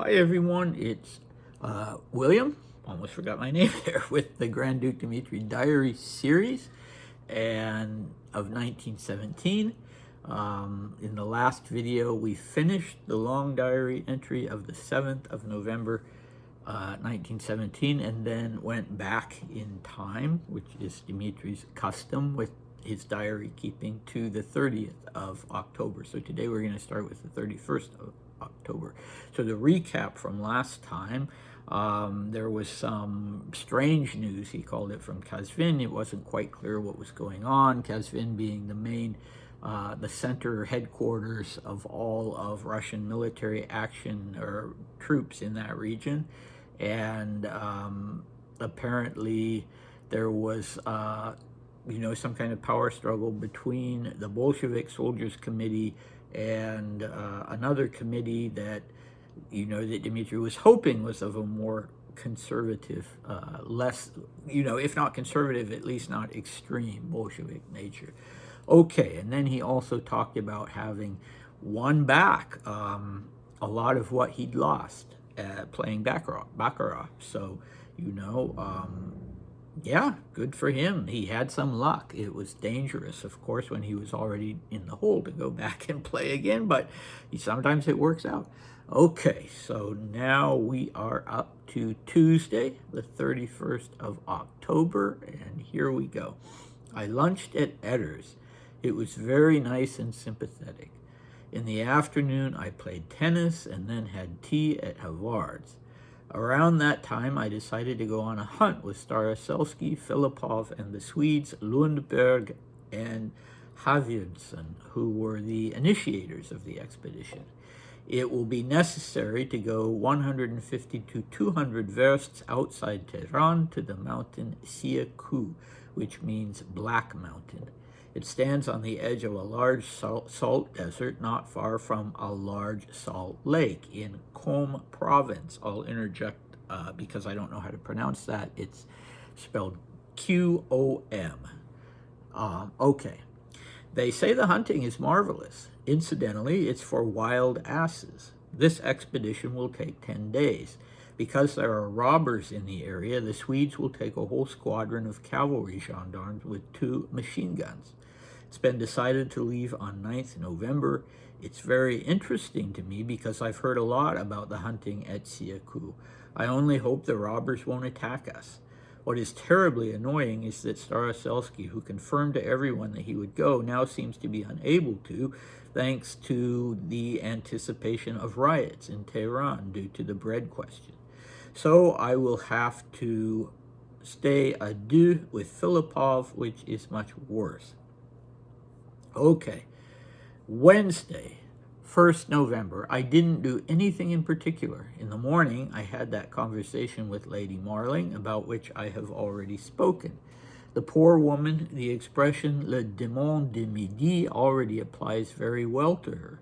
Hi everyone, it's William, almost forgot my name there, with the Grand Duke Dmitri Diary series and of 1917. In the last video, we finished the long diary entry of the 7th of November 1917 and then went back in time, which is Dmitri's custom with his diary keeping, to the 30th of October. So today we're going to start with the 31st of October. So the recap from last time, there was some strange news, he called it, from Kazvin. It wasn't quite clear what was going on, Kazvin being the main the center headquarters of all of Russian military action or troops in that region. And apparently there was some kind of power struggle between the Bolshevik Soldiers Committee and another committee that that Dmitri was hoping was of a more conservative, less, if not conservative, at least not extreme Bolshevik nature. Okay, and then he also talked about having won back a lot of what he'd lost playing Baccarat. So, yeah, good for him. He had some luck. It was dangerous, of course, when he was already in the hole to go back and play again, but sometimes it works out. Okay, so now we are up to Tuesday, the 31st of October, and here we go. I lunched at Edder's. It was very nice and sympathetic. In the afternoon, I played tennis and then had tea at Havard's. Around that time, I decided to go on a hunt with Staroselsky, Filipov, and the Swedes Lundberg and Havjordsson, who were the initiators of the expedition. It will be necessary to go 150 to 200 versts outside Teheran to the mountain Siaku, which means Black Mountain. It stands on the edge of a large salt desert not far from a large salt lake in Qom province. I'll interject because I don't know how to pronounce that. It's spelled Qom. Okay. They say the hunting is marvelous. Incidentally, it's for wild asses. This expedition will take 10 days. Because there are robbers in the area, the Swedes will take a whole squadron of cavalry gendarmes with 2 machine guns. It's been decided to leave on 9th November. It's very interesting to me because I've heard a lot about the hunting at Siaku. I only hope the robbers won't attack us. What is terribly annoying is that Staroselsky, who confirmed to everyone that he would go, now seems to be unable to, thanks to the anticipation of riots in Teheran due to the bread question. So I will have to stay à deux with Filipov, which is much worse. Okay, Wednesday, 1st November, I didn't do anything in particular. In the morning, I had that conversation with Lady Marling, about which I have already spoken. The poor woman, the expression le démon de midi already applies very well to her.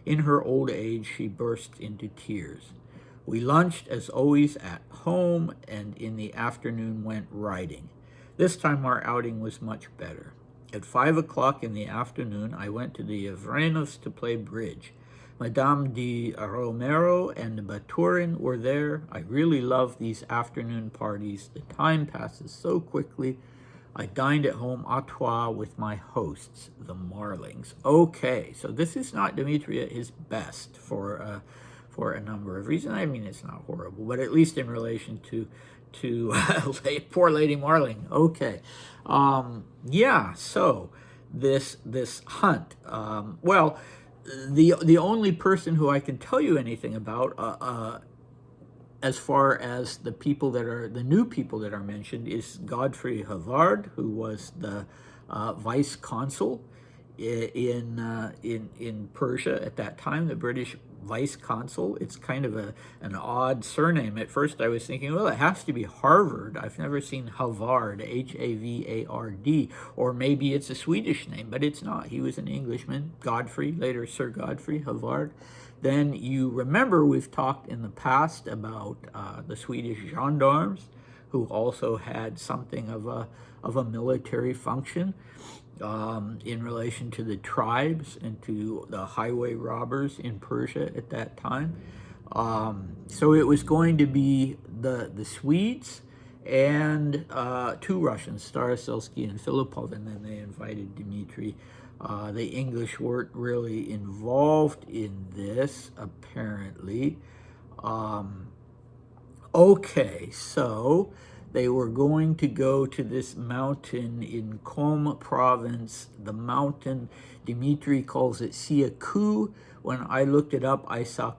In her old age, she burst into tears. We lunched, as always, at home, and in the afternoon went riding. This time our outing was much better. At 5 o'clock in the afternoon, I went to the Evrenovs to play bridge. Madame de Romero and Baturin were there. I really love these afternoon parties. The time passes so quickly. I dined at home à trois with my hosts, the Marlings. Okay, so this is not Dmitri at his best for a number of reasons. I mean, it's not horrible, but at least in relation to poor Lady Marling. Okay, yeah. So this hunt. Well, the only person who I can tell you anything about, as far as the people that are the new people that are mentioned, is Godfrey Havard, who was the vice consul in Persia at that time, the British vice consul. It's kind of an odd surname. At first I was thinking, well, it has to be Harvard. I've never seen Havard, Havard, or maybe it's a Swedish name, but it's not. He was an Englishman, Godfrey, later Sir Godfrey Havard. Then you remember we've talked in the past about the Swedish gendarmes, who also had something of a military function. In relation to the tribes and to the highway robbers in Persia at that time. So it was going to be the Swedes and two Russians, Staroselsky and Filipov, and then they invited Dmitri. The English weren't really involved in this, apparently. Okay, so they were going to go to this mountain in Qom province. The mountain, Dmitri calls it Siaku. When I looked it up, I saw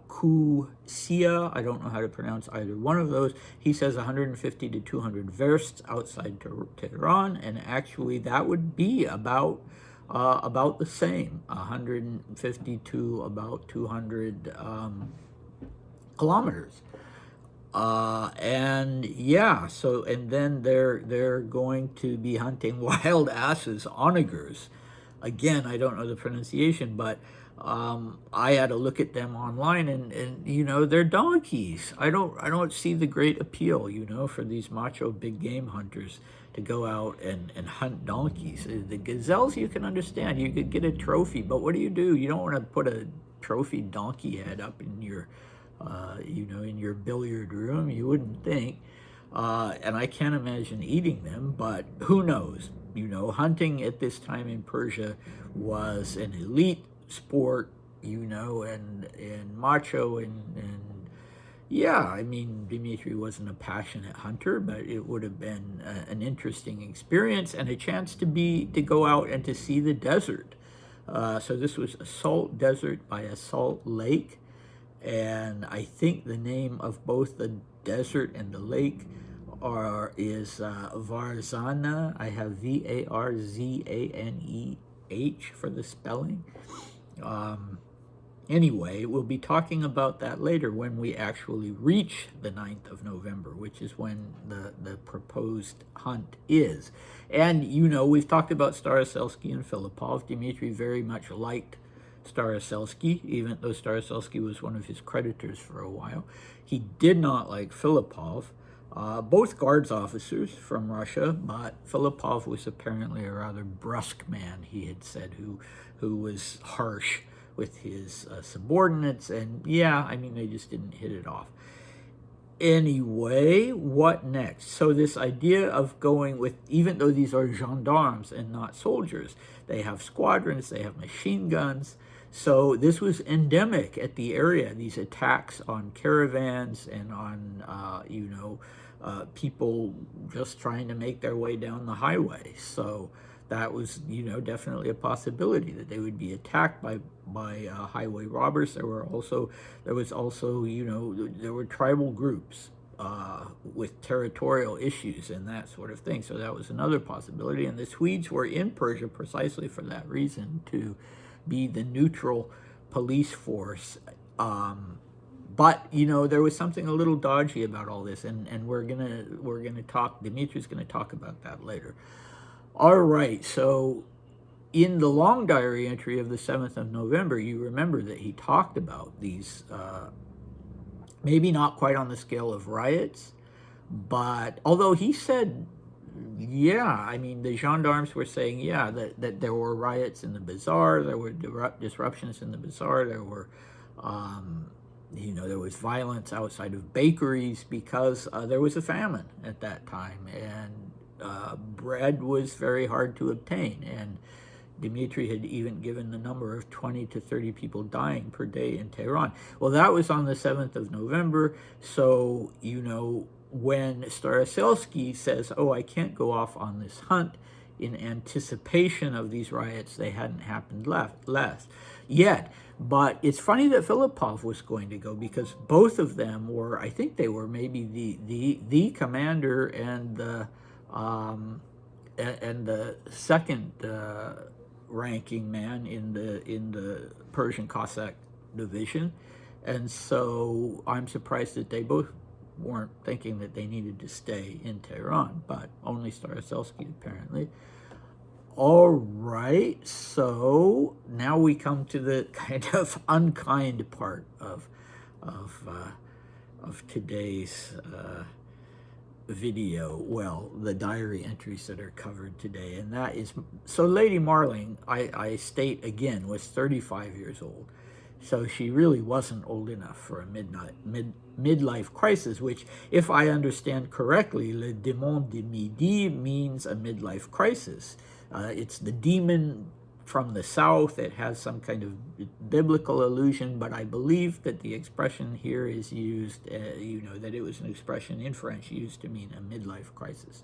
Sia. I don't know how to pronounce either one of those. He says 150 to 200 versts outside Tehran, and actually that would be about the same, 150 to about 200 kilometers. And yeah, so, and then they're going to be hunting wild asses, onagers. Again, I don't know the pronunciation, but I had to look at them online, and you know, they're donkeys. I don't see the great appeal, you know, for these macho big game hunters to go out and hunt donkeys. The gazelles you can understand, you could get a trophy, but what do? You don't want to put a trophy donkey head up in your you know, in your billiard room, you wouldn't think. And I can't imagine eating them, but who knows? You know, hunting at this time in Persia was an elite sport, you know, and macho, and yeah, I mean, Dmitri wasn't a passionate hunter, but it would have been an interesting experience and a chance to go out and to see the desert. So this was a salt desert by a salt lake. And I think the name of both the desert and the lake is Varzana. I have Varzaneh for the spelling. Anyway, we'll be talking about that later when we actually reach the 9th of November, which is when the proposed hunt is. And, you know, we've talked about Staroselsky and Filipov. Dmitri very much liked Staroselsky, even though Staroselsky was one of his creditors for a while. He did not like Filipov, both guards officers from Russia, but Filipov was apparently a rather brusque man, he had said, who was harsh with his subordinates, and yeah, I mean, they just didn't hit it off. Anyway, what next? So this idea of going with, even though these are gendarmes and not soldiers, they have squadrons, they have machine guns. So this was endemic at the area, these attacks on caravans and on, you know, people just trying to make their way down the highway. So that was, you know, definitely a possibility that they would be attacked by highway robbers. There was also, you know, there were tribal groups with territorial issues and that sort of thing. So that was another possibility. And the Swedes were in Persia precisely for that reason, to be the neutral police force. But, you know, there was something a little dodgy about all this, and we're gonna talk, Dmitri's gonna talk about that later. All right, so in the long diary entry of the 7th of November, you remember that he talked about these, maybe not quite on the scale of riots, but although he said, yeah, I mean, the gendarmes were saying, yeah, that there were riots in the bazaar, there were disruptions in the bazaar, there were, you know, there was violence outside of bakeries because there was a famine at that time, and bread was very hard to obtain, and Dmitri had even given the number of 20 to 30 people dying per day in Tehran. Well, that was on the 7th of November, so, you know, when Staroselsky says, oh, I can't go off on this hunt, in anticipation of these riots, they hadn't happened yet. But it's funny that Filipov was going to go, because both of them were, I think they were maybe the commander and the second ranking man in the Persian Cossack division, and so I'm surprised that they both weren't thinking that they needed to stay in Tehran, but only Staroselsky apparently. All right, so now we come to the kind of unkind part of today's video, well, the diary entries that are covered today, and that is, so Lady Marling, I state again, was 35 years old. So she really wasn't old enough for a midlife crisis, which, if I understand correctly, le démon de midi means a midlife crisis. It's the demon from the south. It has some kind of biblical allusion, but I believe that the expression here is used, that it was an expression in French used to mean a midlife crisis.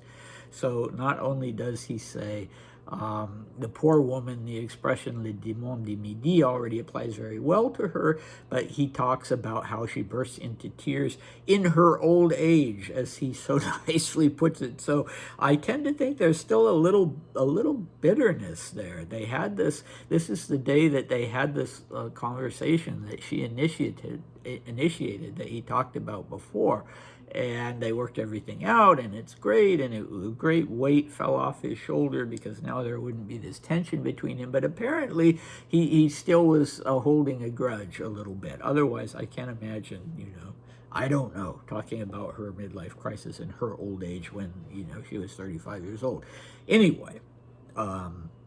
So not only does he say, the poor woman, the expression le démon de midi already applies very well to her, but he talks about how she bursts into tears in her old age, as he so nicely puts it. So I tend to think there's still a little bitterness there. They had this is the day that they had this conversation that she initiated that he talked about before, and they worked everything out, and it's great, and a great weight fell off his shoulder because now there wouldn't be this tension between him. But apparently he still was holding a grudge a little bit. Otherwise, I can't imagine, I don't know, talking about her midlife crisis in her old age when, she was 35 years old. Anyway,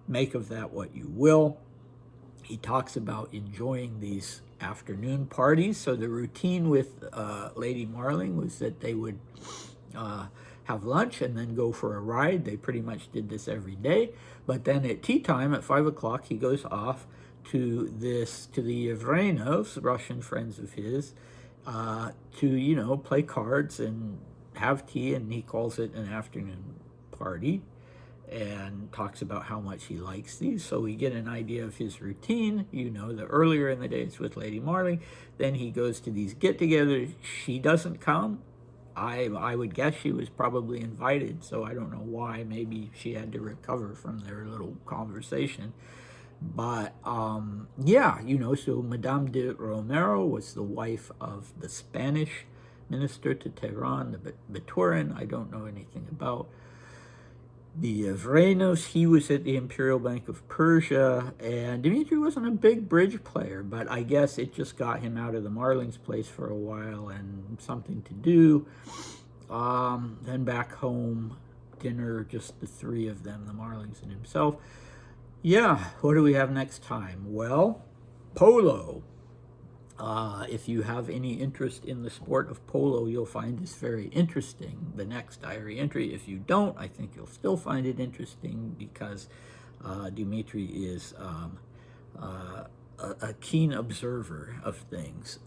make of that what you will. He talks about enjoying these afternoon parties. So the routine with Lady Marling was that they would have lunch and then go for a ride. They pretty much did this every day. But then at tea time at 5 o'clock, he goes off to the Yevrenovs, Russian friends of his, to, play cards and have tea, and he calls it an afternoon party, and talks about how much he likes these. So we get an idea of his routine. The earlier in the day it's with Lady Marling. Then he goes to these get-togethers. She doesn't come. I would guess she was probably invited, so I don't know why. Maybe she had to recover from their little conversation. But, yeah, so Madame de Romero was the wife of the Spanish minister to Teheran, the Baturin. I don't know anything about the Yevrenos. He was at the Imperial Bank of Persia, and Dmitri wasn't a big bridge player, but I guess it just got him out of the Marlings' place for a while and something to do. Then back home, dinner, just the three of them, the Marlings and himself. Yeah, what do we have next time? Well, polo. If you have any interest in the sport of polo, you'll find this very interesting, the next diary entry. If you don't, I think you'll still find it interesting because Dmitri is a keen observer of things.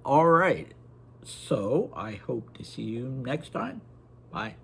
All right, so I hope to see you next time. Bye.